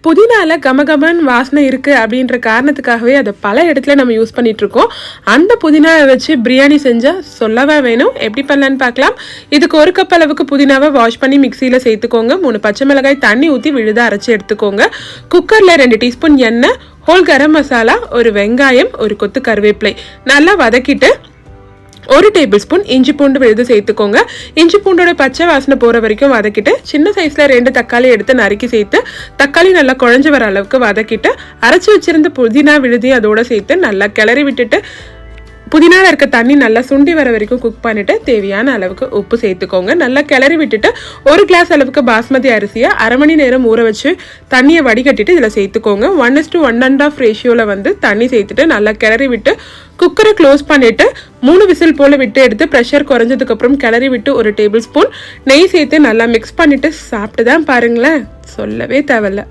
புதினால கமகமன் வாசனை இருக்குது அப்படின்ற காரணத்துக்காகவே அதை பல இடத்துல நம்ம யூஸ் பண்ணிகிட்ருக்கோம். அந்த புதினாவை வச்சு பிரியாணி செஞ்சால் சொல்லவா வேணும். எப்படி பண்ணலான்னு பார்க்கலாம். இதுக்கு 1 கப் அளவுக்கு புதினாவை வாஷ் பண்ணி மிக்சியில் சேர்த்துக்கோங்க. 3 பச்சை மிளகாய் தண்ணி ஊற்றி விழுத அரைச்சி எடுத்துக்கோங்க. குக்கரில் 2 டீஸ்பூன் எண்ணெய், ஹோல் கரம் மசாலா, ஒரு வெங்காயம், ஒரு கொத்து கருவேப்பிலை நல்லா வதக்கிட்டு 1 டேபிள் ஸ்பூன் இஞ்சி பூண்டு விழுது சேர்த்துக்கோங்க. இஞ்சி பூண்டோட பச்சை வாசனை போகிற வரைக்கும் வதக்கிட்டு சின்ன சைஸில் 2 தக்காளி எடுத்து நறுக்கி சேர்த்து தக்காளி நல்லா குழஞ்சி வர அளவுக்கு வதக்கிட்டு அரைச்சி வச்சிருந்த புதினா விழுதையும் அதோட சேர்த்து நல்லா கிளறி விட்டுட்டு புதினால இருக்க தண்ணி நல்லா சுண்டி வர வரைக்கும் குக் பண்ணிட்டு தேவையான அளவுக்கு உப்பு சேர்த்துக்கோங்க. நல்லா கிளறி விட்டுட்டு 1 கிளாஸ் அளவுக்கு பாஸ்மதி அரிசியை அரை மணி நேரம் ஊற வச்சு தண்ணியை வடிகட்டிட்டு இதில் சேர்த்துக்கோங்க. 1:1.5 ரேஷியோவில் தண்ணி சேர்த்துட்டு நல்லா கிளறி விட்டு குக்கரை க்ளோஸ் பண்ணிட்டு 3 விசில் போல் விட்டு எடுத்து ப்ரெஷர் குறைஞ்சதுக்கப்புறம் கிளறி விட்டு 1 டேபிள் ஸ்பூன் நெய் சேர்த்து நல்லா மிக்ஸ் பண்ணிட்டு சாப்பிட்டு தான் பாருங்களேன், சொல்லவே தேவையில்ல.